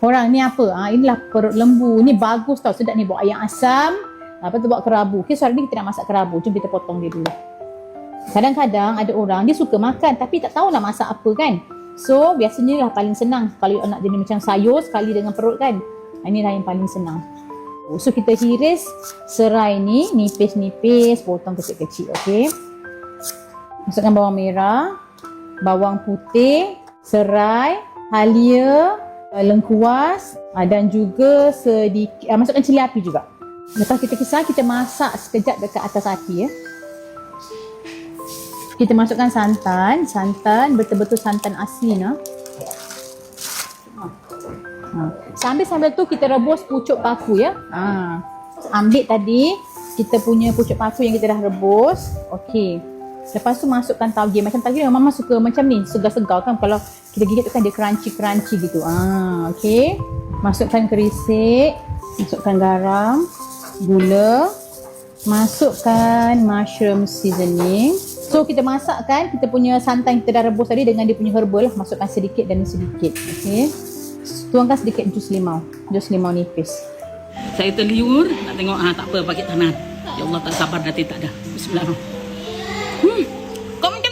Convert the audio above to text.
Orang ni apa? Inilah perut lembu. Ni bagus tau, sedap ni. Bawa ayam asam. Lepas tu bawa kerabu. Okay, so hari ni kita nak masak kerabu. Jom kita potong dia dulu. Kadang-kadang ada orang dia suka makan tapi tak tahu nak masak apa kan. So biasanya lah paling senang kalau nak jenis macam sayur sekali dengan perut kan. Inilah yang paling senang. So kita hiris serai ni nipis-nipis, potong kecil-kecil. Okay. Masukkan bawang merah, bawang putih, serai, halia, lengkuas dan juga sedikit masukkan cili api juga. Lepas kita kisar, kita masak sekejap dekat atas api ya. Kita masukkan santan betul-betul santan asli nah. Sambil tu kita rebus pucuk paku ya. Ambil tadi kita punya pucuk paku yang kita dah rebus. Okey. Lepas tu masukkan tauge. Macam tauge Mama suka macam ni, segar-segar kan. Kalau kita gigit tu kan dia crunchy gitu. Okey. Masukkan kerisik, masukkan garam, gula, masukkan mushroom seasoning. So kita masakkan kita punya santan kita dah rebus tadi dengan dia punya herbal lah. Masukkan sedikit demi sedikit. Okey. Tuangkan sedikit jus limau. Jus limau nipis. Saya terliur nak tengok tak apa pakai tangan. Ya Allah tak sabar nanti tak dah. Bismillahirrahmanirrahim. Kau macam